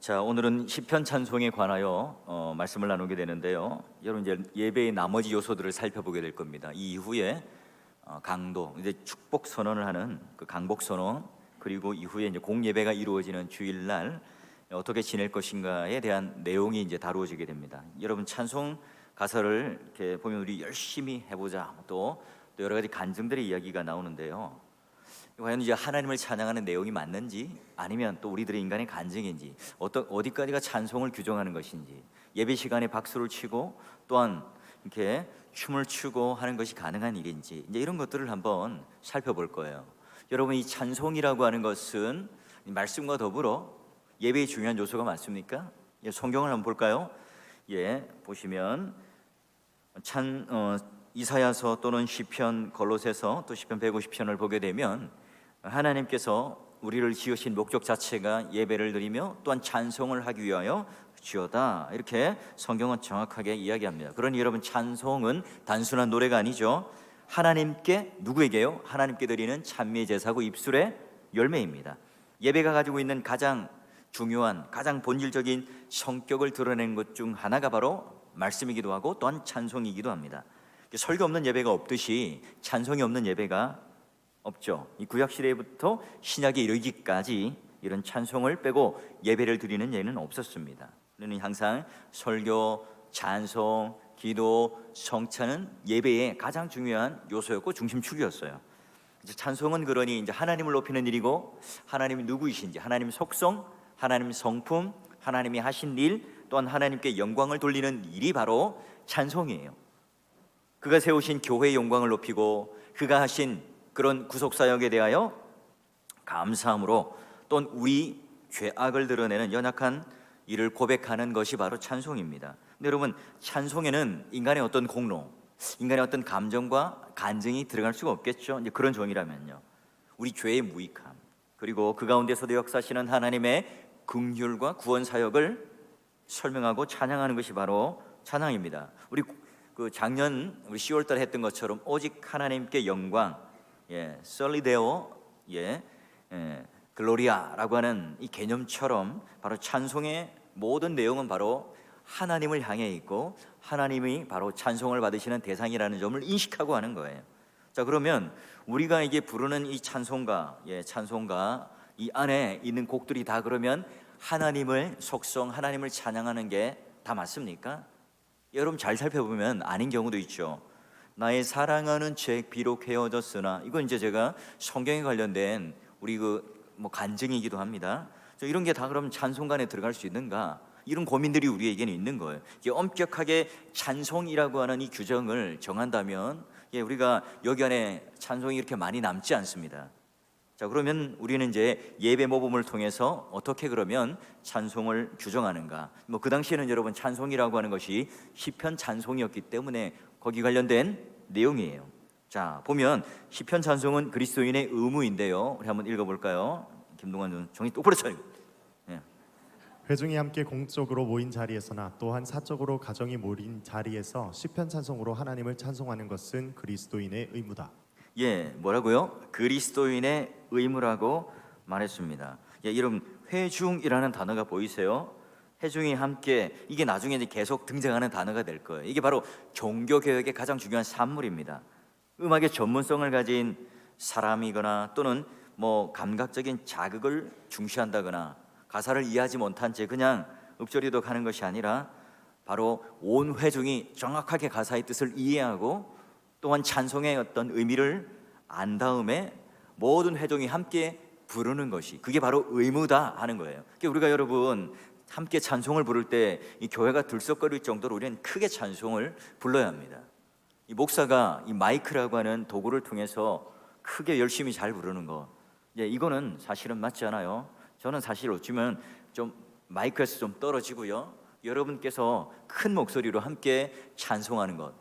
자, 오늘은 시편 찬송에 관하여 말씀을 나누게 되는데요. 여러분 이제 예배의 나머지 요소들을 살펴보게 될 겁니다. 이 이후에 강도, 이제 축복 선언을 하는 그 강복 선언, 그리고 이후에 이제 공예배가 이루어지는 주일날 어떻게 지낼 것인가에 대한 내용이 이제 다루어지게 됩니다. 여러분 찬송 가사를 이렇게 보면 우리 열심히 해보자, 또 여러 가지 간증들의 이야기가 나오는데요. 과연 이제 하나님을 찬양하는 내용이 맞는지, 아니면 또 우리들의 인간의 간증인지, 어디까지가 찬송을 규정하는 것인지, 예배 시간에 박수를 치고 또한 이렇게 춤을 추고 하는 것이 가능한 일인지, 이제 이런 것들을 한번 살펴볼 거예요. 여러분, 이 찬송이라고 하는 것은 말씀과 더불어 예배의 중요한 요소가 맞습니까? 성경을 한번 볼까요? 보시면 이사야서 또는 시편, 골로새서, 또 시편 150편을 보게 되면 하나님께서 우리를 지으신 목적 자체가 예배를 드리며 또한 찬송을 하기 위하여 지었다, 이렇게 성경은 정확하게 이야기합니다. 그러니 여러분, 찬송은 단순한 노래가 아니죠. 하나님께, 누구에게요? 하나님께 드리는 찬미의 제사고 입술의 열매입니다. 예배가 가지고 있는 가장 중요한, 가장 본질적인 성격을 드러내는 것 중 하나가 바로 말씀이기도 하고 또한 찬송이기도 합니다. 설교 없는 예배가 없듯이 찬송이 없는 예배가 없죠. 이 구약 시대부터 신약에 이르기까지 이런 찬송을 빼고 예배를 드리는 예는 없었습니다. 그러니 항상 설교, 찬송, 기도, 성찬은 예배의 가장 중요한 요소였고 중심축이었어요. 찬송은 그러니 이제 하나님을 높이는 일이고, 하나님이 누구이신지, 하나님 속성, 하나님 성품, 하나님이 하신 일, 또한 하나님께 영광을 돌리는 일이 바로 찬송이에요. 그가 세우신 교회의 영광을 높이고 그가 하신 그런 구속사역에 대하여 감사함으로, 또는 우리 죄악을 드러내는 연약한 이를 고백하는 것이 바로 찬송입니다. 근데 여러분, 찬송에는 인간의 어떤 공로, 인간의 어떤 감정과 간증이 들어갈 수가 없겠죠. 이제 그런 종이라면요, 우리 죄의 무익함, 그리고 그 가운데서도 역사하시는 하나님의 긍휼과 구원 사역을 설명하고 찬양하는 것이 바로 찬양입니다. 우리 작년 우리 10월달에 했던 것처럼 오직 하나님께 영광, 솔리데오, 글로리아라고 하는 이 개념처럼 바로 찬송의 모든 내용은 바로 하나님을 향해 있고 하나님이 바로 찬송을 받으시는 대상이라는 점을 인식하고 하는 거예요. 자, 그러면 우리가 이게 부르는 이 찬송가, 찬송가 이 안에 있는 곡들이 다 그러면 하나님을 속성, 하나님을 찬양하는 게 다 맞습니까? 여러분 잘 살펴보면 아닌 경우도 있죠. 나의 사랑하는 죄 비록 헤어졌으나, 이건 이제 제가 성경에 관련된 우리 간증이기도 합니다. 이런 게 다 그럼 찬송간에 들어갈 수 있는가? 이런 고민들이 우리에게는 있는 거예요. 이게 엄격하게 찬송이라고 하는 이 규정을 정한다면 우리가 여기 안에 찬송이 이렇게 많이 남지 않습니다. 자, 그러면 우리는 이제 예배 모범을 통해서 어떻게 그러면 찬송을 규정하는가? 그 당시에는 여러분 찬송이라고 하는 것이 시편 찬송이었기 때문에 거기 관련된 내용이에요. 자, 보면 시편 찬송은 그리스도인의 의무인데요. 우리 한번 읽어볼까요? 김동환 종이 똑바로 쳐요. 회중이 함께 공적으로 모인 자리에서나 또한 사적으로 가정이 모인 자리에서 시편 찬송으로 하나님을 찬송하는 것은 그리스도인의 의무다. 뭐라고요? 그리스도인의 의무라고 말했습니다. 여러분, 회중이라는 단어가 보이세요? 회중이 함께, 이게 나중에 이제 계속 등장하는 단어가 될 거예요. 이게 바로 종교개혁의 가장 중요한 산물입니다. 음악의 전문성을 가진 사람이거나 또는 감각적인 자극을 중시한다거나 가사를 이해하지 못한 채 그냥 읊조리도 하는 것이 아니라 바로 온 회중이 정확하게 가사의 뜻을 이해하고 또한 찬송의 어떤 의미를 안 다음에 모든 회중이 함께 부르는 것이, 그게 바로 의무다 하는 거예요. 그러니까 우리가 여러분 함께 찬송을 부를 때 이 교회가 들썩거릴 정도로 우리는 크게 찬송을 불러야 합니다. 이 목사가 이 마이크라고 하는 도구를 통해서 크게 열심히 잘 부르는 거, 이거는 사실은 맞지 않아요. 저는 사실 어쩌면 좀 마이크에서 좀 떨어지고요, 여러분께서 큰 목소리로 함께 찬송하는 것,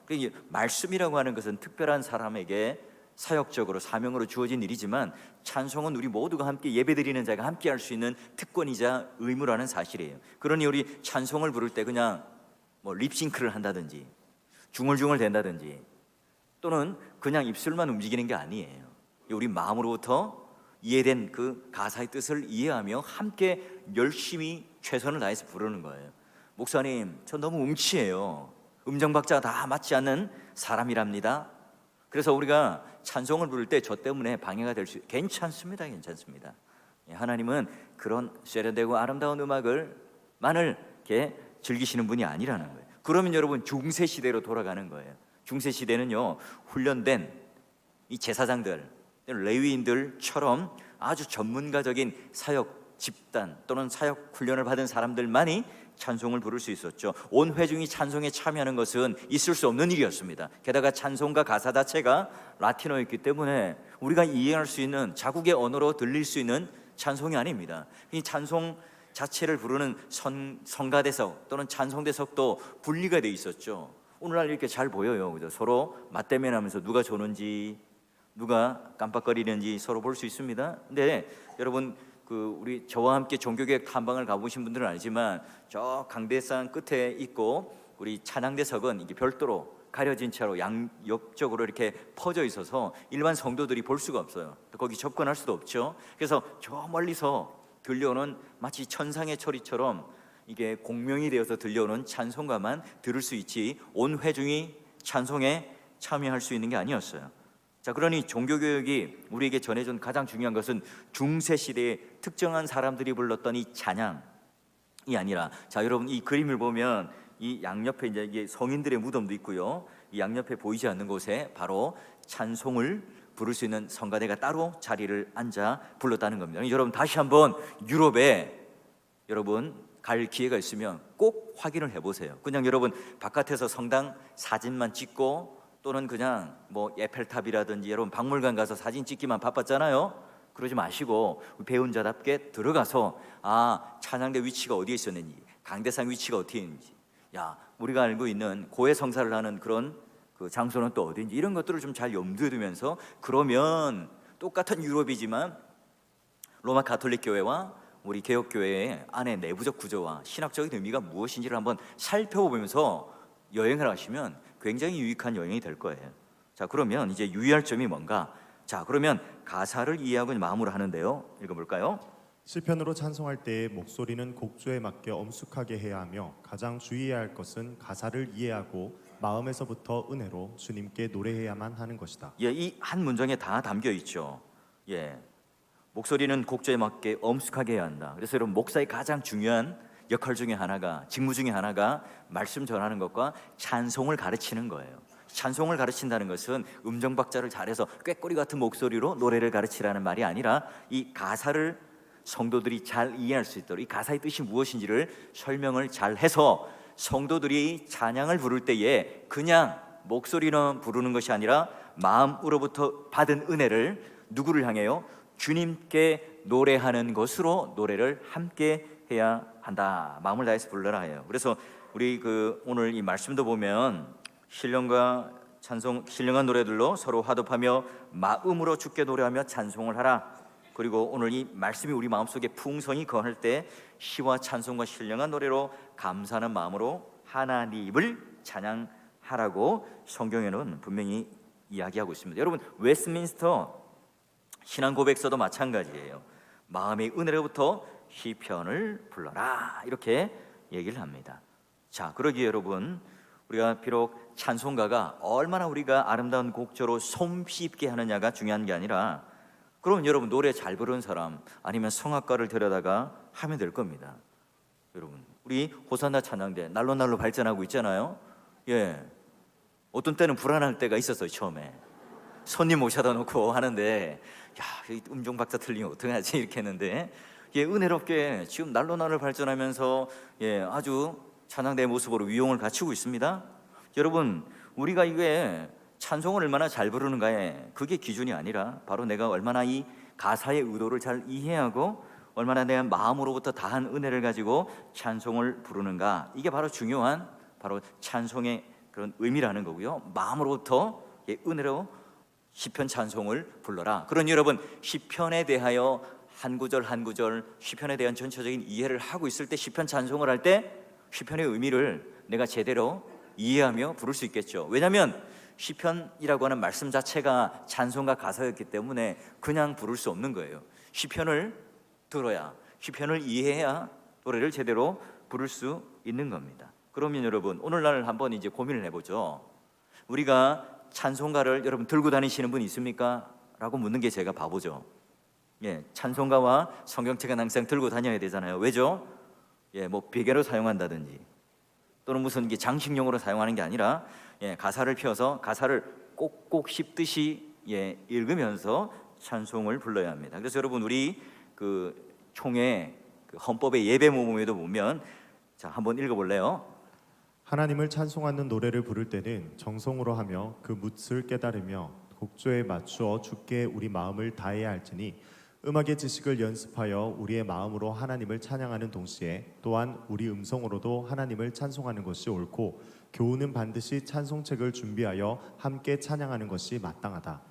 말씀이라고 하는 것은 특별한 사람에게 사역적으로 사명으로 주어진 일이지만 찬송은 우리 모두가 함께 예배드리는 자가 함께 할 수 있는 특권이자 의무라는 사실이에요. 그러니 우리 찬송을 부를 때 그냥 립싱크를 한다든지 중얼중얼 댄다든지 또는 그냥 입술만 움직이는 게 아니에요. 우리 마음으로부터 이해된 그 가사의 뜻을 이해하며 함께 열심히 최선을 다해서 부르는 거예요. 목사님, 저 너무 음치예요. 음정 박자가 다 맞지 않는 사람이랍니다. 그래서 우리가 찬송을 부를 때 저 때문에 방해가 될 수 괜찮습니다. 괜찮습니다. 하나님은 그런 세련되고 아름다운 음악을만을 이렇게 즐기시는 분이 아니라는 거예요. 그러면 여러분 중세 시대로 돌아가는 거예요. 중세 시대는요, 훈련된 이 제사장들, 레위인들처럼 아주 전문가적인 사역 집단 또는 사역 훈련을 받은 사람들만이 찬송을 부를 수 있었죠. 온 회중이 찬송에 참여하는 것은 있을 수 없는 일이었습니다. 게다가 찬송가 가사 자체가 라틴어였기 때문에 우리가 이해할 수 있는 자국의 언어로 들릴 수 있는 찬송이 아닙니다. 이 찬송 자체를 부르는 성가대석 또는 찬송대석도 분리가 돼 있었죠. 오늘날 이렇게 잘 보여요. 그죠? 서로 맞대면하면서 누가 조는지 누가 깜빡거리는지 서로 볼 수 있습니다. 근데 여러분 우리 저와 함께 종교개혁 탐방을 가보신 분들은 알지만 저 강대산 끝에 있고 우리 찬양대석은 이게 별도로 가려진 채로 양옆쪽으로 이렇게 퍼져 있어서 일반 성도들이 볼 수가 없어요. 또 거기 접근할 수도 없죠. 그래서 저 멀리서 들려오는 마치 천상의 소리처럼 이게 공명이 되어서 들려오는 찬송가만 들을 수 있지 온 회중이 찬송에 참여할 수 있는 게 아니었어요. 자, 그러니 종교개혁이 우리에게 전해준 가장 중요한 것은 중세 시대에 특정한 사람들이 불렀던 이 찬양이 아니라, 자 여러분 이 그림을 보면 이 양옆에 이제 이게 성인들의 무덤도 있고요. 이 양옆에 보이지 않는 곳에 바로 찬송을 부를 수 있는 성가대가 따로 자리를 앉아 불렀다는 겁니다. 여러분 다시 한번 유럽에 여러분 갈 기회가 있으면 꼭 확인을 해보세요. 그냥 여러분 바깥에서 성당 사진만 찍고 또는 그냥 뭐 에펠탑이라든지 여러분 박물관 가서 사진 찍기만 바빴잖아요. 그러지 마시고 배운 자답게 들어가서 찬양대 위치가 어디에 있었는지, 강대상 위치가 어디에 있는지, 우리가 알고 있는 고해 성사를 하는 그런 그 장소는 또 어디인지 이런 것들을 좀 잘 염두에 두면서, 그러면 똑같은 유럽이지만 로마 가톨릭 교회와 우리 개혁 교회의 안에 내부적 구조와 신학적인 의미가 무엇인지를 한번 살펴보면서 여행을 하시면 굉장히 유익한 여행이 될 거예요. 자, 그러면 이제 유의할 점이 뭔가? 자, 그러면 가사를 이해하고 마음으로 하는데요. 읽어볼까요? 시편으로 찬송할 때의 목소리는 곡조에 맞게 엄숙하게 해야 하며 가장 주의해야 할 것은 가사를 이해하고 마음에서부터 은혜로 주님께 노래해야만 하는 것이다. 이 한 문장에 다 담겨 있죠. 목소리는 곡조에 맞게 엄숙하게 해야 한다. 그래서 여러분 목사의 가장 중요한 역할 중에 하나가, 직무 중에 하나가 말씀 전하는 것과 찬송을 가르치는 거예요. 찬송을 가르친다는 것은 음정 박자를 잘해서 꾀꼬리 같은 목소리로 노래를 가르치라는 말이 아니라 이 가사를 성도들이 잘 이해할 수 있도록 이 가사의 뜻이 무엇인지를 설명을 잘 해서 성도들이 찬양을 부를 때에 그냥 목소리로 부르는 것이 아니라 마음으로부터 받은 은혜를 누구를 향해요? 주님께 노래하는 것으로 노래를 함께 해야 한다. 마음을 다해서 불러라 해요. 그래서 우리 오늘 이 말씀도 보면 신령과 찬송, 신령한 노래들로 서로 화답하며 마음으로 주께 노래하며 찬송을 하라. 그리고 오늘 이 말씀이 우리 마음속에 풍성히 거할 때 시와 찬송과 신령한 노래로 감사하는 마음으로 하나님을 찬양하라고 성경에는 분명히 이야기하고 있습니다. 여러분 웨스트민스터 신앙 고백서도 마찬가지예요. 마음의 은혜로부터 시편을 불러라 이렇게 얘기를 합니다. 자, 그러기에 여러분 우리가 비록 찬송가가 얼마나 우리가 아름다운 곡조로 솜씨있게 하느냐가 중요한 게 아니라, 그러면 여러분 노래 잘 부르는 사람 아니면 성악가를 데려다가 하면 될 겁니다. 여러분 우리 호산나 찬양대 날로 발전하고 있잖아요. 어떤 때는 불안할 때가 있었어요. 처음에 손님 모셔다 놓고 하는데 음정 박자 틀리면 어떡하지 이렇게 했는데 은혜롭게 지금 날로 발전하면서 아주 찬양대의 모습으로 위용을 갖추고 있습니다. 여러분 우리가 이게 찬송을 얼마나 잘 부르는가에 그게 기준이 아니라 바로 내가 얼마나 이 가사의 의도를 잘 이해하고 얼마나 내가 마음으로부터 다한 은혜를 가지고 찬송을 부르는가, 이게 바로 중요한 바로 찬송의 그런 의미라는 거고요. 마음으로부터 은혜로 시편 찬송을 불러라. 그러니 여러분 시편에 대하여 한 구절 한 구절 시편에 대한 전체적인 이해를 하고 있을 때 시편 찬송을 할 때 시편의 의미를 내가 제대로 이해하며 부를 수 있겠죠. 왜냐하면 시편이라고 하는 말씀 자체가 찬송가 가사였기 때문에 그냥 부를 수 없는 거예요. 시편을 들어야, 시편을 이해해야 노래를 제대로 부를 수 있는 겁니다. 그러면 여러분, 오늘날 한번 이제 고민을 해보죠. 우리가 찬송가를 여러분 들고 다니시는 분 있습니까? 라고 묻는 게 제가 바보죠. 찬송가와 성경책은 항상 들고 다녀야 되잖아요. 왜죠? 뭐 베개로 사용한다든지 또는 무슨 게 장식용으로 사용하는 게 아니라 가사를 펴서 가사를 꼭꼭 씹듯이 읽으면서 찬송을 불러야 합니다. 그래서 여러분, 우리 그 총회 그 헌법의 예배 모범에도 보면, 자, 한번 읽어볼래요? 하나님을 찬송하는 노래를 부를 때는 정성으로 하며 그 묻을 깨달으며 곡조에 맞추어 주께 우리 마음을 다해야 할지니, 음악의 지식을 연습하여 우리의 마음으로 하나님을 찬양하는 동시에 또한 우리 음성으로도 하나님을 찬송하는 것이 옳고, 교훈은 반드시 찬송책을 준비하여 함께 찬양하는 것이 마땅하다.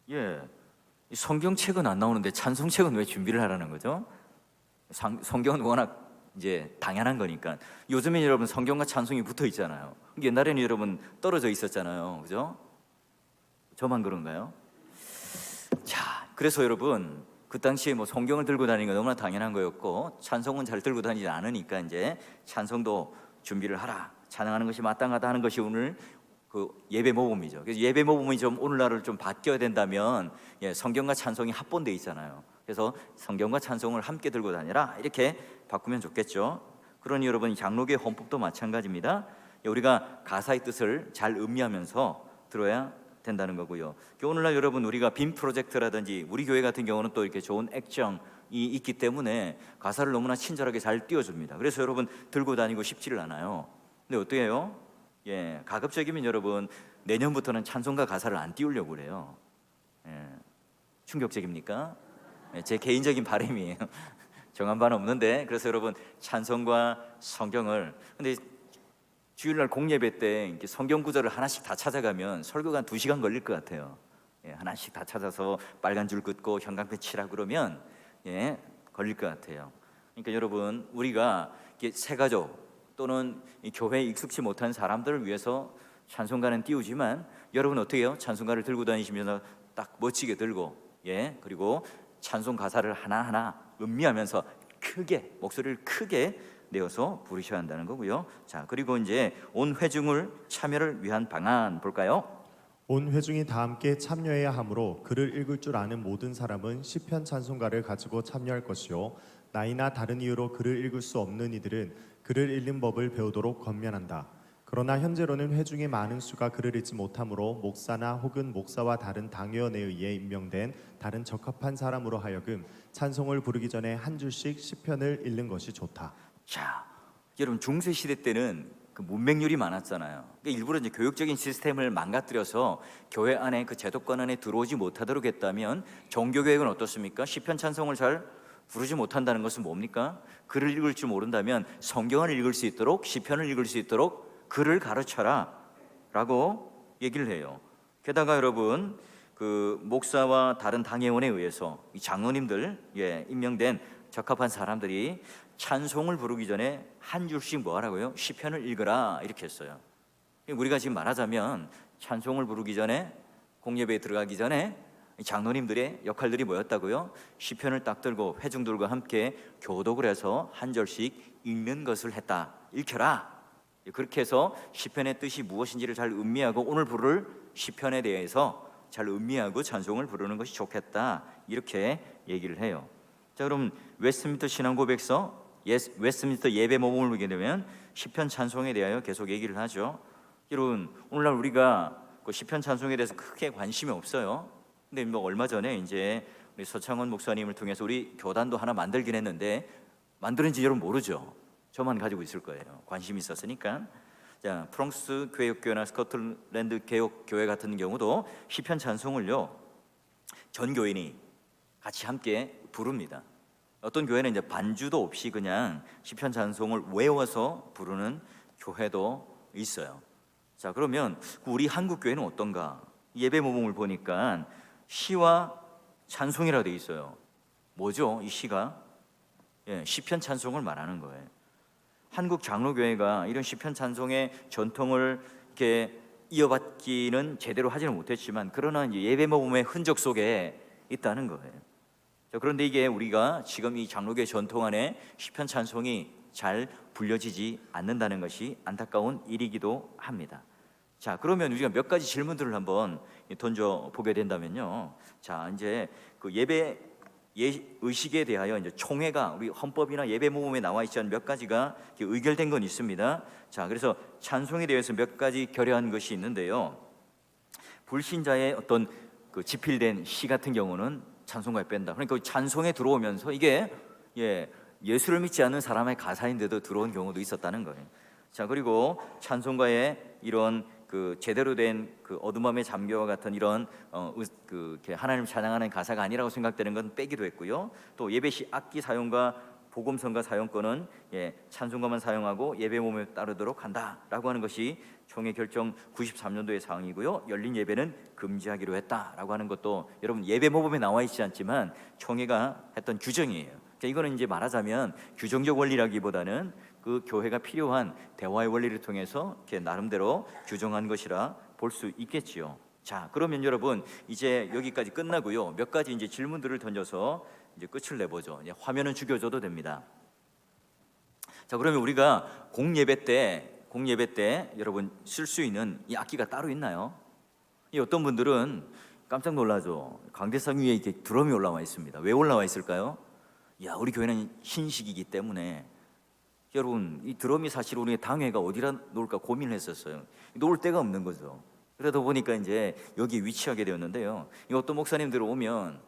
이 성경책은 안 나오는데 찬송책은 왜 준비를 하라는 거죠? 성경은 워낙 이제 당연한 거니까. 요즘엔 여러분 성경과 찬송이 붙어 있잖아요. 옛날에는 여러분 떨어져 있었잖아요, 그죠? 저만 그런가요? 자, 그래서 여러분 그 당시에 뭐 성경을 들고 다니는 건 너무나 당연한 거였고, 찬송은 잘 들고 다니지 않으니까 이제 찬송도 준비를 하라, 찬양하는 것이 마땅하다 하는 것이 오늘 그 예배 모범이죠. 그래서 예배 모범이 좀 오늘날을 좀 바뀌어야 된다면, 성경과 찬송이 합본돼 있잖아요. 그래서 성경과 찬송을 함께 들고 다니라, 이렇게 바꾸면 좋겠죠. 그러니 여러분, 장로교의 헌법도 마찬가지입니다. 우리가 가사의 뜻을 잘 음미하면서 들어야 된다는 거고요. 오늘날 여러분, 우리가 빔 프로젝트라든지 우리 교회 같은 경우는 또 이렇게 좋은 액정이 있기 때문에 가사를 너무나 친절하게 잘 띄워줍니다. 그래서 여러분 들고 다니고 싶지를 않아요. 근데 어떻게 해요? 가급적이면 여러분 내년부터는 찬송가 가사를 안 띄우려고 그래요. 충격적입니까? 제 개인적인 바람이에요. 정한 바는 없는데, 그래서 여러분 찬송과 성경을, 근데 주일날 공예배 때 이렇게 성경 구절을 하나씩 다 찾아가면 설교가 한 2시간 걸릴 것 같아요. 하나씩 다 찾아서 빨간 줄 긋고 형광펜 치라 그러면 걸릴 것 같아요. 그러니까 여러분, 우리가 새 가족 또는 이 교회에 익숙치 못한 사람들을 위해서 찬송가는 띄우지만, 여러분 어떻게 해요? 찬송가를 들고 다니시면서 딱 멋지게 들고, 그리고 찬송 가사를 하나하나 음미하면서 크게, 목소리를 크게 내어서 부르셔야 한다는 거고요. 자, 그리고 이제 온 회중을 참여를 위한 방안 볼까요? 온 회중이 다 함께 참여해야 하므로 그를 읽을 줄 아는 모든 사람은 시편 찬송가를 가지고 참여할 것이요, 나이나 다른 이유로 그를 읽을 수 없는 이들은 그를 읽는 법을 배우도록 권면한다. 그러나 현재로는 회중의 많은 수가 그를 읽지 못하므로 목사나 혹은 목사와 다른 당회원에 의해 임명된 다른 적합한 사람으로 하여금 찬송을 부르기 전에 한 줄씩 시편을 읽는 것이 좋다. 자, 여러분 중세 시대 때는 그 문맹률이 많았잖아요. 그러니까 일부러 이제 교육적인 시스템을 망가뜨려서 교회 안에 그 제도권 안에 들어오지 못하도록 했다면, 종교 교육은 어떻습니까? 시편 찬송을 잘 부르지 못한다는 것은 뭡니까? 글을 읽을 줄 모른다면 성경을 읽을 수 있도록, 시편을 읽을 수 있도록 글을 가르쳐라 라고 얘기를 해요. 게다가 여러분, 그 목사와 다른 당회원에 의해서 이 장로님들 임명된 적합한 사람들이 찬송을 부르기 전에 한 줄씩 뭐 하라고요? 시편을 읽으라, 이렇게 했어요. 우리가 지금 말하자면 찬송을 부르기 전에, 공예배에 들어가기 전에 장로님들의 역할들이 뭐였다고요? 시편을 딱 들고 회중들과 함께 교독을 해서 한 절씩 읽는 것을 했다. 읽혀라. 그렇게 해서 시편의 뜻이 무엇인지를 잘 음미하고 오늘 부를 시편에 대해서 잘 음미하고 찬송을 부르는 것이 좋겠다, 이렇게 얘기를 해요. 자, 그럼 웨스트민스터 신앙고백서, 웨스트민스터 예배 모범을 보게 되면 시편 찬송에 대하여 계속 얘기를 하죠. 여러분, 오늘날 우리가 그 시편 찬송에 대해서 크게 관심이 없어요. 근데 뭐 얼마 전에 이제 우리 서창원 목사님을 통해서 우리 교단도 하나 만들긴 했는데, 만드는지 여러분 모르죠. 저만 가지고 있을 거예요. 관심이 있었으니까. 자, 프랑스 교회교회나 스코틀랜드 개혁교회 같은 경우도 시편 찬송을요, 전 교인이 같이 함께 부릅니다. 어떤 교회는 이제 반주도 없이 그냥 시편 찬송을 외워서 부르는 교회도 있어요. 자, 그러면 우리 한국 교회는 어떤가? 예배 모범을 보니까 시와 찬송이라 돼 있어요. 뭐죠? 이 시가 시편 찬송을 말하는 거예요. 한국 장로교회가 이런 시편 찬송의 전통을 이렇게 이어받기는 제대로 하지는 못했지만 그러나 이제 예배 모범의 흔적 속에 있다는 거예요. 자, 그런데 이게 우리가 지금 이 장로교 전통 안에 시편 찬송이 잘 불려지지 않는다는 것이 안타까운 일이기도 합니다. 자, 그러면 우리가 몇 가지 질문들을 한번 던져 보게 된다면요. 자, 이제 그 예배 의식에 대하여 이제 총회가 우리 헌법이나 예배 모범에 나와 있지 않은 몇 가지가 의결된 건 있습니다. 자, 그래서 찬송에 대해서 몇 가지 결여한 것이 있는데요. 불신자의 어떤 그 지필된 시 같은 경우는 찬송가에 뺀다. 그러니까 찬송에 들어오면서 이게 예수를 믿지 않는 사람의 가사인데도 들어온 경우도 있었다는 거예요. 자, 그리고 찬송가에 이런 그 제대로 된 그 어둠 밤의 잠겨와 같은 이런 하나님 찬양하는 가사가 아니라고 생각되는 건 빼기도 했고요. 또 예배시 악기 사용과 복음성가 사용권은 찬송가만 사용하고 예배 몸에 따르도록 한다라고 하는 것이 총회 결정 93년도의 사항이고요. 열린 예배는 금지하기로 했다라고 하는 것도 여러분 예배 모범에 나와 있지 않지만 총회가 했던 규정이에요. 그러니까 이거는 이제 말하자면 규정적 원리라기보다는 그 교회가 필요한 대화의 원리를 통해서 이렇게 나름대로 규정한 것이라 볼 수 있겠지요. 자, 그러면 여러분 이제 여기까지 끝나고요. 몇 가지 이제 질문들을 던져서 이제 끝을 내보죠. 이제 화면은 죽여줘도 됩니다. 자, 그러면 우리가 공예배 때 여러분 쓸 수 있는 이 악기가 따로 있나요? 이 어떤 분들은 깜짝 놀라죠. 강대상 위에 이렇게 드럼이 올라와 있습니다. 왜 올라와 있을까요? 야, 우리 교회는 신식이기 때문에. 여러분, 이 드럼이 사실 우리 당회가 어디다 놓을까 고민을 했었어요. 놓을 데가 없는 거죠. 그러다 보니까 이제 여기 위치하게 되었는데요. 이 어떤 목사님들 오면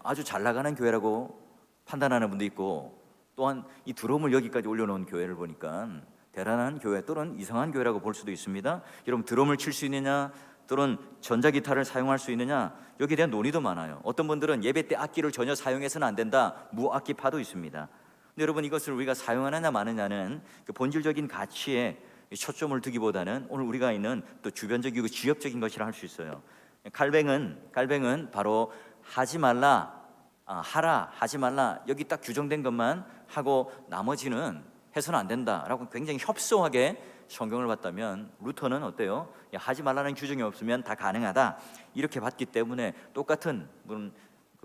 아주 잘 나가는 교회라고 판단하는 분도 있고, 또한 이 드럼을 여기까지 올려놓은 교회를 보니까 대단한 교회 또는 이상한 교회라고 볼 수도 있습니다. 여러분, 드럼을 칠 수 있느냐 또는 전자기타를 사용할 수 있느냐, 여기에 대한 논의도 많아요. 어떤 분들은 예배 때 악기를 전혀 사용해서는 안 된다, 무악기파도 있습니다. 근데 여러분, 이것을 우리가 사용하느냐 마느냐는 그 본질적인 가치에 초점을 두기보다는 오늘 우리가 있는 또 주변적이고 지역적인 것이라 할 수 있어요. 갈뱅은 바로 하지 말라, 하라, 하지 말라, 여기 딱 규정된 것만 하고 나머지는 해서는 안 된다라고 굉장히 협소하게 성경을 봤다면, 루터는 어때요? 하지 말라는 규정이 없으면 다 가능하다, 이렇게 봤기 때문에 똑같은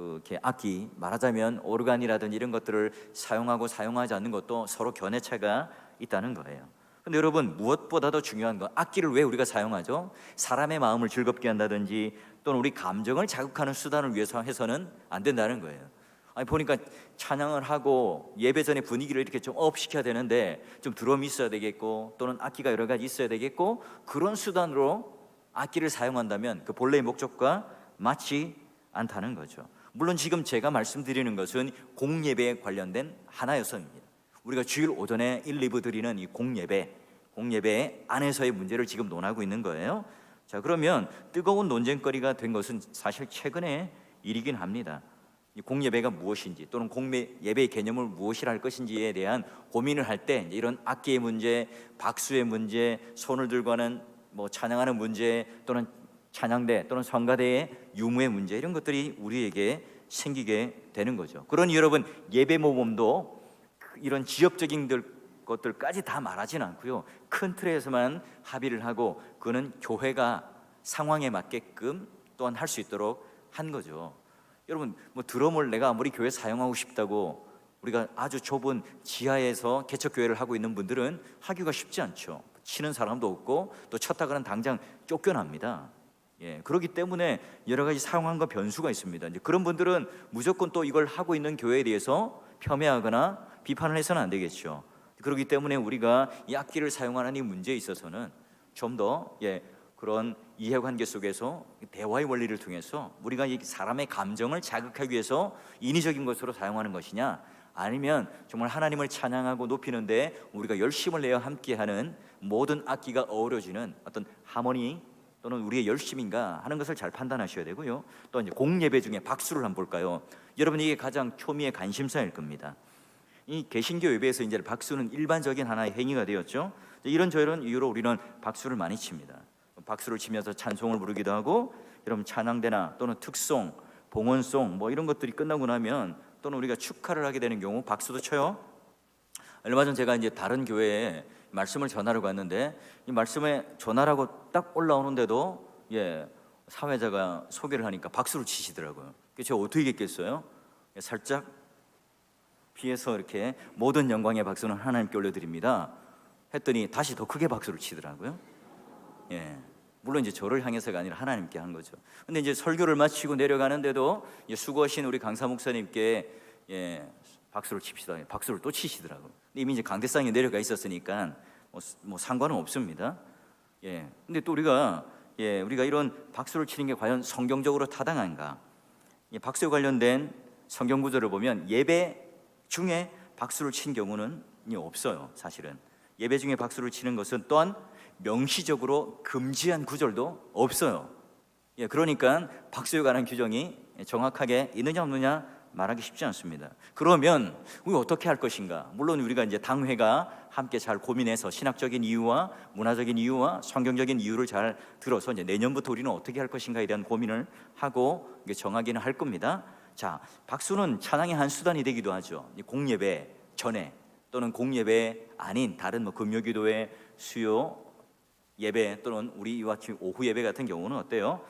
이렇게 악기, 말하자면 오르간이라든지 이런 것들을 사용하고 사용하지 않는 것도 서로 견해차가 있다는 거예요. 근데 여러분, 무엇보다도 중요한 건 악기를 왜 우리가 사용하죠? 사람의 마음을 즐겁게 한다든지 또는 우리 감정을 자극하는 수단을 위해서 해서는 안 된다는 거예요. 아니, 보니까 찬양을 하고 예배 전에 분위기를 이렇게 좀 업시켜야 되는데 좀 드럼이 있어야 되겠고 또는 악기가 여러 가지 있어야 되겠고, 그런 수단으로 악기를 사용한다면 그 본래의 목적과 맞지 않다는 거죠. 물론 지금 제가 말씀드리는 것은 공예배에 관련된 하나여서입니다. 우리가 주일 오전에 1, 2부 드리는 이 공예배 안에서의 문제를 지금 논하고 있는 거예요. 자, 그러면 뜨거운 논쟁거리가 된 것은 사실 최근의 일이긴 합니다. 이 공예배가 무엇인지 또는 공예배의 개념을 무엇이라 할 것인지에 대한 고민을 할 때 이런 악기의 문제, 박수의 문제, 손을 들고 하는 찬양하는 문제 또는 찬양대 또는 성가대의 유무의 문제, 이런 것들이 우리에게 생기게 되는 거죠. 그러니 여러분, 예배 모범도 이런 지역적인 것들까지 다 말하지는 않고요, 큰 틀에서만 합의를 하고 그는 교회가 상황에 맞게끔 또한 할 수 있도록 한 거죠. 여러분, 드럼을 내가 아무리 교회 사용하고 싶다고 우리가 아주 좁은 지하에서 개척교회를 하고 있는 분들은 하기가 쉽지 않죠. 치는 사람도 없고 또 쳤다가는 당장 쫓겨납니다. 그렇기 때문에 여러 가지 사용한 거 변수가 있습니다. 이제 그런 분들은 무조건 또 이걸 하고 있는 교회에 대해서 폄훼하거나 비판을 해서는 안 되겠죠. 그렇기 때문에 우리가 이 악기를 사용하는 이 문제에 있어서는 좀 더 그런 이해관계 속에서 대화의 원리를 통해서 우리가 이 사람의 감정을 자극하기 위해서 인위적인 것으로 사용하는 것이냐, 아니면 정말 하나님을 찬양하고 높이는데 우리가 열심을 내어 함께하는 모든 악기가 어우러지는 어떤 하모니 또는 우리의 열심인가 하는 것을 잘 판단하셔야 되고요. 또 이제 공예배 중에 박수를 한번 볼까요? 여러분, 이게 가장 초미의 관심사일 겁니다. 이 개신교 예배에서 이제 박수는 일반적인 하나의 행위가 되었죠. 이런 저런 이유로 우리는 박수를 많이 칩니다. 박수를 치면서 찬송을 부르기도 하고, 여러분 찬양대나 또는 특송, 봉헌송 이런 것들이 끝나고 나면 또는 우리가 축하를 하게 되는 경우 박수도 쳐요. 얼마 전 제가 이제 다른 교회에 말씀을 전하러 갔는데 이 말씀에 전하라고 딱 올라오는데도 사회자가 소개를 하니까 박수를 치시더라고요. 그래서 제가 어떻게 했겠어요? 살짝 피해서 이렇게 모든 영광의 박수는 하나님께 올려드립니다 했더니 다시 더 크게 박수를 치더라고요. 물론 이제 저를 향해서가 아니라 하나님께 한 거죠. 근데 이제 설교를 마치고 내려가는데도 수고하신 우리 강사 목사님께 박수를 칩시다. 박수를 또 치시더라고요. 이미 이제 강대상에 내려가 있었으니까 뭐 상관은 없습니다. 근데 또 우리가 이런 박수를 치는 게 과연 성경적으로 타당한가? 박수에 관련된 성경 구절을 보면 예배 중에 박수를 친 경우는 없어요. 사실은 예배 중에 박수를 치는 것은 또한 명시적으로 금지한 구절도 없어요. 그러니까 박수에 관한 규정이 정확하게 있느냐 없느냐 말하기 쉽지 않습니다. 그러면 우리 어떻게 할 것인가? 물론 우리가 이제 당회가 함께 잘 고민해서 신학적인 이유와 문화적인 이유와 성경적인 이유를 잘 들어서 이제 내년부터 우리는 어떻게 할 것인가에 대한 고민을 하고 정하기는 할 겁니다. 자, 박수는 찬양의 한 수단이 되기도 하죠. 공예배 전에 또는 공예배 아닌 다른 금요기도회, 수요 예배 또는 우리와 오후 예배 같은 경우는 어때요?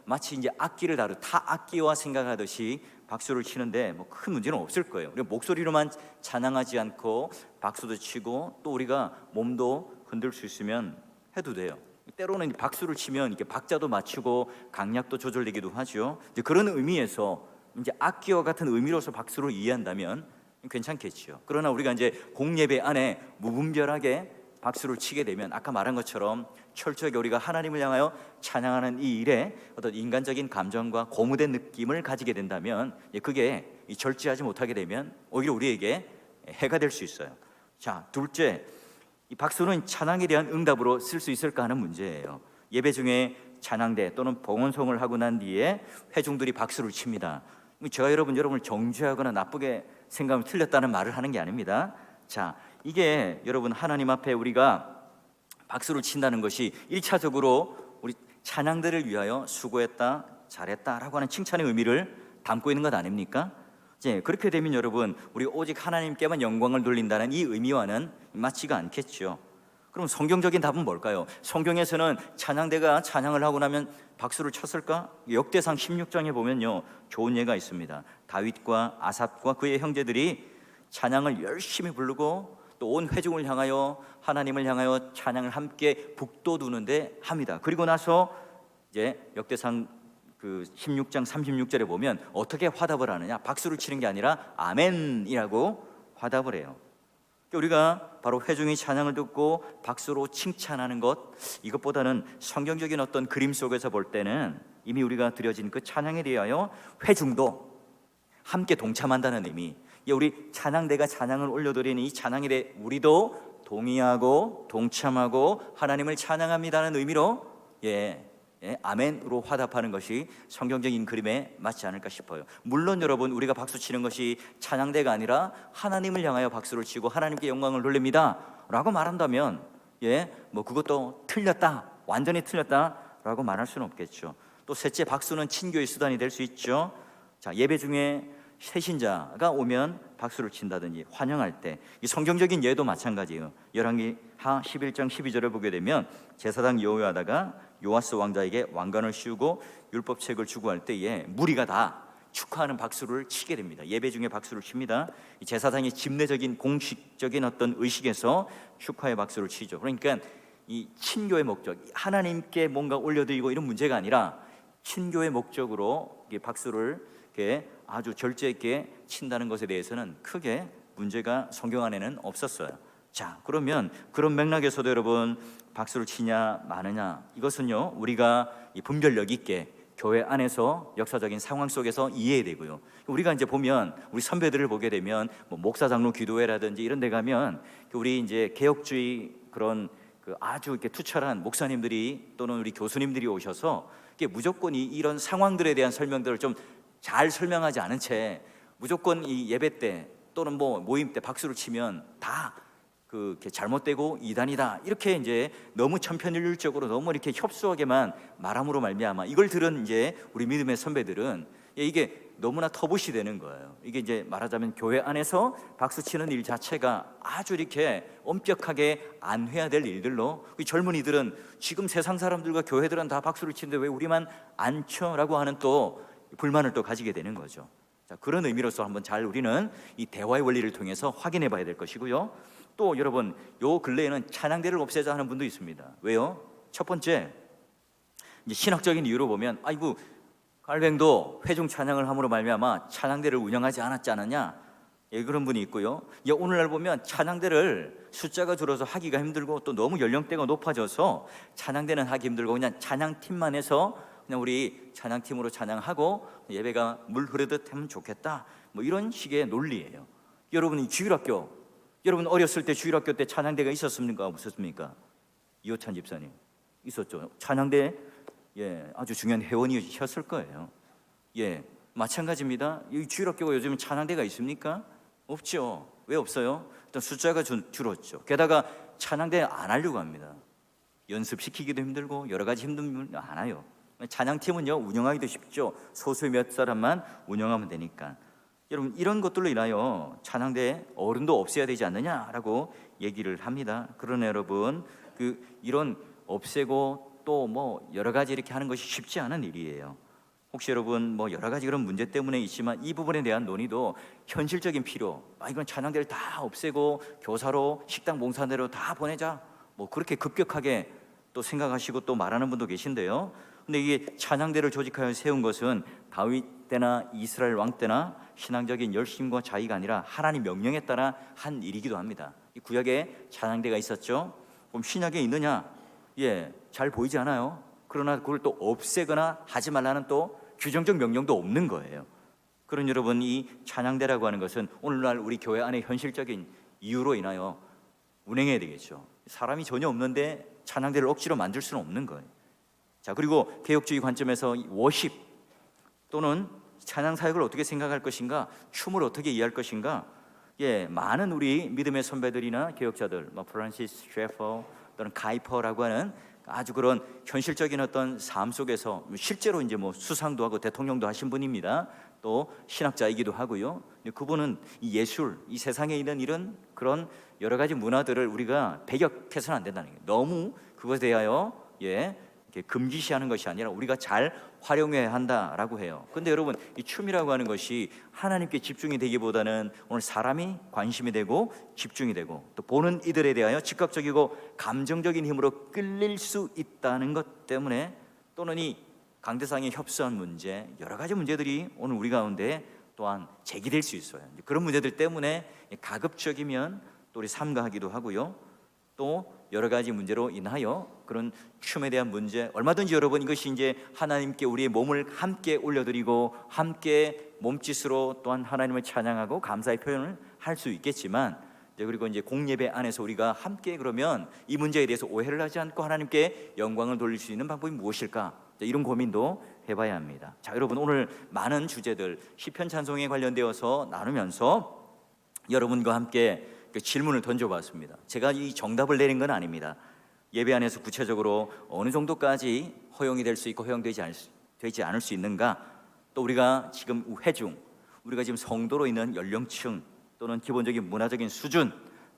마치 이제 악기를 다루 타 악기와 생각하듯이 박수를 치는데 큰 문제는 없을 거예요. 우리가 목소리로만 찬양하지 않고 박수도 치고 또 우리가 몸도 흔들 수 있으면 해도 돼요. 때로는 박수를 치면 이렇게 박자도 맞추고 강약도 조절되기도 하죠. 이제 그런 의미에서 이제 악기와 같은 의미로서 박수를 이해한다면 괜찮겠죠. 그러나 우리가 이제 공예배 안에 무분별하게 박수를 치게 되면 아까 말한 것처럼 철저하게 우리가 하나님을 향하여 찬양하는 이 일에 어떤 인간적인 감정과 고무된 느낌을 가지게 된다면 그게 절제하지 못하게 되면 오히려 우리에게 해가 될 수 있어요. 자, 둘째, 이 박수는 찬양에 대한 응답으로 쓸 수 있을까 하는 문제예요. 예배 중에 찬양대 또는 봉헌송을 하고 난 뒤에 회중들이 박수를 칩니다. 제가 여러분을 정죄하거나 나쁘게 생각하면 틀렸다는 말을 하는 게 아닙니다. 자, 이게 여러분 하나님 앞에 우리가 박수를 친다는 것이 1차적으로 우리 찬양들을 위하여 수고했다, 잘했다라고 하는 칭찬의 의미를 담고 있는 것 아닙니까? 그렇게 되면 여러분 우리 오직 하나님께만 영광을 돌린다는 이 의미와는 맞지가 않겠죠. 그럼 성경적인 답은 뭘까요? 성경에서는 찬양대가 찬양을 하고 나면 박수를 쳤을까? 역대상 16장에 보면요 좋은 예가 있습니다. 다윗과 아삽과 그의 형제들이 찬양을 열심히 부르고 또 온 회중을 향하여 하나님을 향하여 찬양을 함께 북돋우는데 합니다. 그리고 나서 이제 역대상 그 16장 36절에 보면 어떻게 화답을 하느냐? 박수를 치는 게 아니라 아멘이라고 화답을 해요. 우리가 바로 회중이 찬양을 듣고 박수로 칭찬하는 것, 이것보다는 성경적인 어떤 그림 속에서 볼 때는 이미 우리가 드려진 그 찬양에 대하여 회중도 함께 동참한다는 의미, 우리 찬양대가 찬양을 올려드리는 이 찬양에 대해 우리도 동의하고 동참하고 하나님을 찬양합니다는 의미로 아멘으로 화답하는 것이 성경적인 그림에 맞지 않을까 싶어요. 물론 여러분 우리가 박수 치는 것이 찬양대가 아니라 하나님을 향하여 박수를 치고 하나님께 영광을 돌립니다 라고 말한다면 그것도 틀렸다, 완전히 틀렸다 라고 말할 수는 없겠죠. 또 셋째, 박수는 친교의 수단이 될 수 있죠. 자, 예배 중에 새신자가 오면 박수를 친다든지 환영할 때, 이 성경적인 예도 마찬가지예요. 열왕기하 11장 12절을 보게 되면 제사장 여호야다가 요아스 왕자에게 왕관을 씌우고 율법책을 주고 할 때에 무리가 다 축하하는 박수를 치게 됩니다. 예배 중에 박수를 칩니다. 이 제사장의 집례적인 공식적인 어떤 의식에서 축하의 박수를 치죠. 그러니까 이 친교의 목적, 하나님께 뭔가 올려드리고 이런 문제가 아니라 친교의 목적으로 박수를 이렇게 아주 절제 있게 친다는 것에 대해서는 크게 문제가 성경 안에는 없었어요. 자, 그러면 그런 맥락에서도 여러분 박수를 치냐 마느냐, 이것은요 우리가 이 분별력 있게 교회 안에서 역사적인 상황 속에서 이해해야 되고요. 우리가 이제 보면 우리 선배들을 보게 되면 목사 장로 기도회라든지 이런 데 가면 우리 이제 개혁주의 그런 아주 이렇게 투철한 목사님들이 또는 우리 교수님들이 오셔서 무조건 이런 상황들에 대한 설명들을 좀 잘 설명하지 않은 채 무조건 이 예배 때 또는 모임 때 박수를 치면 다 그게 잘못되고 이단이다, 이렇게 이제 너무 천편일률적으로 너무 이렇게 협소하게만 말함으로 말미암아 이걸 들은 이제 우리 믿음의 선배들은 이게 너무나 터부시 되는 거예요. 이게 이제 말하자면 교회 안에서 박수 치는 일 자체가 아주 이렇게 엄격하게 안 해야 될 일들로, 그 젊은이들은 지금 세상 사람들과 교회들은 다 박수를 치는데 왜 우리만 안 쳐라고 하는 또 불만을 또 가지게 되는 거죠. 자, 그런 의미로서 한번 잘 우리는 이 대화의 원리를 통해서 확인해 봐야 될 것이고요. 또 여러분, 요 근래에는 찬양대를 없애자 하는 분도 있습니다. 왜요? 첫 번째, 이제 신학적인 이유로 보면, 아이고 갈뱅도 회중 찬양을 함으로 말미암아 찬양대를 운영하지 않았지 않느냐, 그런 분이 있고요. 오늘날 보면 찬양대를 숫자가 줄어서 하기가 힘들고 또 너무 연령대가 높아져서 찬양대는 하기 힘들고 그냥 찬양팀만 해서 그냥 우리 찬양팀으로 찬양하고 예배가 물 흐르듯 하면 좋겠다, 뭐 이런 식의 논리예요. 여러분이 주일학교, 여러분 어렸을 때 주일학교 때 찬양대가 있었습니까? 없었습니까? 이호찬 집사님 있었죠. 찬양대 아주 중요한 회원이셨을 거예요. 마찬가지입니다. 이 주일학교가 요즘 찬양대가 있습니까? 없죠. 왜 없어요? 일단 숫자가 줄었죠. 게다가 찬양대 안 하려고 합니다. 연습시키기도 힘들고 여러 가지 힘든 분 많아요. 찬양팀은요 운영하기도 쉽죠. 소수의 몇 사람만 운영하면 되니까. 여러분, 이런 것들로 인하여 찬양대 어른도 없애야 되지 않느냐라고 얘기를 합니다. 그러나 여러분, 이런 없애고 또 뭐 여러 가지 이렇게 하는 것이 쉽지 않은 일이에요. 혹시 여러분 뭐 여러 가지 그런 문제 때문에 있지만 이 부분에 대한 논의도 현실적인 필요, 이건 찬양대를 다 없애고 교사로 식당 봉사대로 다 보내자, 뭐 그렇게 급격하게 또 생각하시고 또 말하는 분도 계신데요. 근데 이게 찬양대를 조직하여 세운 것은 다윗 때나 이스라엘 왕 때나 신앙적인 열심과 자의가 아니라 하나님 명령에 따라 한 일이기도 합니다. 이 구약에 찬양대가 있었죠. 그럼 신약에 있느냐? 잘 보이지 않아요. 그러나 그걸 또 없애거나 하지 말라는 또 규정적 명령도 없는 거예요. 그런 여러분, 이 찬양대라고 하는 것은 오늘날 우리 교회 안에 현실적인 이유로 인하여 운행해야 되겠죠. 사람이 전혀 없는데 찬양대를 억지로 만들 수는 없는 거예요. 자, 그리고 개혁주의 관점에서 워십 또는 찬양 사역을 어떻게 생각할 것인가, 춤을 어떻게 이해할 것인가, 많은 우리 믿음의 선배들이나 개혁자들, 프란시스 셰퍼 또는 가이퍼라고 하는 아주 그런 현실적인 어떤 삶 속에서 실제로 이제 뭐 수상도 하고 대통령도 하신 분입니다. 또 신학자이기도 하고요. 그분은 이 예술, 이 세상에 있는 이런 그런 여러 가지 문화들을 우리가 배격해서는 안 된다는 거예요. 너무 그것에 대하여 이렇게 금기시하는 것이 아니라 우리가 잘 활용해야 한다라고 해요. 근데 여러분, 이 춤이라고 하는 것이 하나님께 집중이 되기보다는 오늘 사람이 관심이 되고 집중이 되고 또 보는 이들에 대하여 즉각적이고 감정적인 힘으로 끌릴 수 있다는 것 때문에, 또는 이 강대상의 협소한 문제, 여러 가지 문제들이 오늘 우리 가운데 또한 제기될 수 있어요. 그런 문제들 때문에 가급적이면 또 우리 삼가하기도 하고요. 또 여러 가지 문제로 인하여 그런 춤에 대한 문제, 얼마든지 여러분 이것이 이제 하나님께 우리의 몸을 함께 올려드리고 함께 몸짓으로 또한 하나님을 찬양하고 감사의 표현을 할 수 있겠지만, 그리고 이제 공예배 안에서 우리가 함께 그러면 이 문제에 대해서 오해를 하지 않고 하나님께 영광을 돌릴 수 있는 방법이 무엇일까? 이런 고민도 해봐야 합니다. 자, 여러분, 오늘 많은 주제들 시편 찬송에 관련되어서 나누면서 여러분과 함께 질문을 던져봤습니다. 제가 이 정답을 내린 건 아닙니다. 예배 안에서 구체적으로 어느 정도까지 허용이 될 수 있고 되지 않을 수 있는가, 또 우리가 지금 회중, 우리가 지금 성도로 있는 연령층 또는 기본적인 문화적인 수준,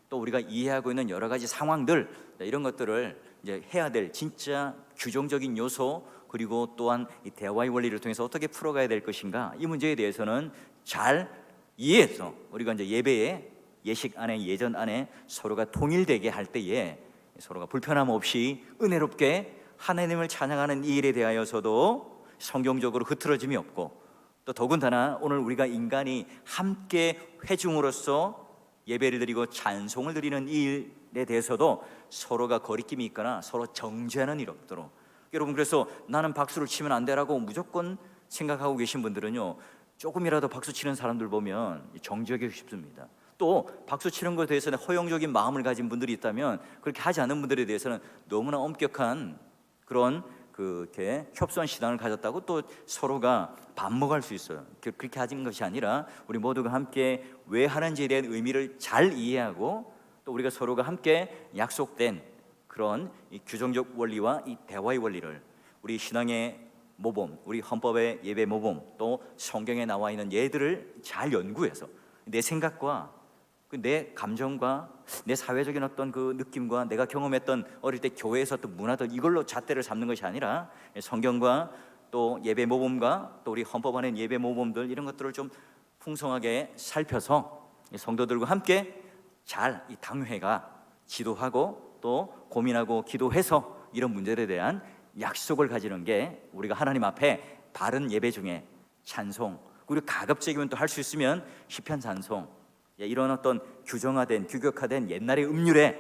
또 우리가 이해하고 있는 여러 가지 상황들, 이런 것들을 이제 해야 될 진짜 규정적인 요소, 그리고 또한 이 대화의 원리를 통해서 어떻게 풀어가야 될 것인가, 이 문제에 대해서는 잘 이해해서 우리가 이제 예배에 예식 안에, 예전 안에 서로가 통일되게 할 때에 서로가 불편함 없이 은혜롭게 하나님을 찬양하는 이 일에 대하여서도 성경적으로 흐트러짐이 없고, 또 더군다나 오늘 우리가 인간이 함께 회중으로서 예배를 드리고 찬송을 드리는 이 일에 대해서도 서로가 거리낌이 있거나 서로 정죄하는 일 없도록, 여러분, 그래서 나는 박수를 치면 안 되라고 무조건 생각하고 계신 분들은요, 조금이라도 박수 치는 사람들 보면 정죄하기 쉽습니다. 또 박수 치는 것에 대해서는 허용적인 마음을 가진 분들이 있다면 그렇게 하지 않는 분들에 대해서는 너무나 엄격한 그런 그렇게 협소한 신앙을 가졌다고 또 서로가 반목할 수 있어요. 그렇게 하는 것이 아니라 우리 모두가 함께 왜 하는지에 대한 의미를 잘 이해하고, 또 우리가 서로가 함께 약속된 그런 이 규정적 원리와 이 대화의 원리를 우리 신앙의 모범, 우리 헌법의 예배 모범, 또 성경에 나와 있는 예들을 잘 연구해서 내 생각과 내 감정과 내 사회적인 어떤 그 느낌과 내가 경험했던 어릴 때 교회에서 어떤 문화들, 이걸로 잣대를 잡는 것이 아니라 성경과 또 예배 모범과 또 우리 헌법 안에 예배 모범들, 이런 것들을 좀 풍성하게 살펴서 성도들과 함께 잘 이 당회가 지도하고 또 고민하고 기도해서 이런 문제에 대한 약속을 가지는 게 우리가 하나님 앞에 바른 예배 중에 찬송, 그리고 가급적이면 또 할 수 있으면 시편 찬송, 이런 어떤 규정화된 규격화된 옛날의 음률에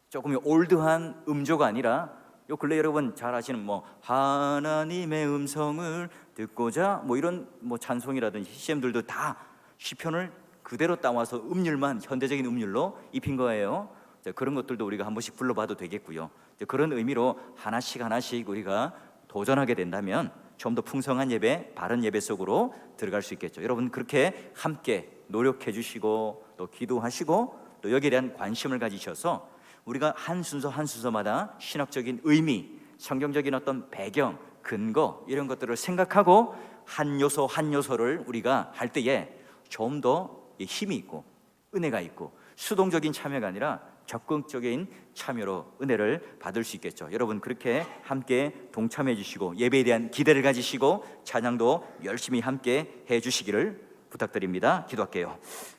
조금 올드한 음조가 아니라 요 근래 여러분 잘 아시는 뭐 하나님의 음성을 듣고자 뭐 이런 뭐 찬송이라든지 CM들도 다 시편을 그대로 따와서 음률만 현대적인 음률로 입힌 거예요. 그런 것들도 우리가 한 번씩 불러봐도 되겠고요. 그런 의미로 하나씩 하나씩 우리가 도전하게 된다면 좀 더 풍성한 예배, 바른 예배 속으로 들어갈 수 있겠죠. 여러분 그렇게 함께 노력해 주시고 또 기도하시고 또 여기에 대한 관심을 가지셔서 우리가 한 순서 한 순서마다 신학적인 의미, 성경적인 어떤 배경, 근거, 이런 것들을 생각하고 한 요소 한 요소를 우리가 할 때에 좀 더 힘이 있고 은혜가 있고 수동적인 참여가 아니라 적극적인 참여로 은혜를 받을 수 있겠죠. 여러분 그렇게 함께 동참해 주시고 예배에 대한 기대를 가지시고 찬양도 열심히 함께 해 주시기를 부탁드립니다. 기도할게요.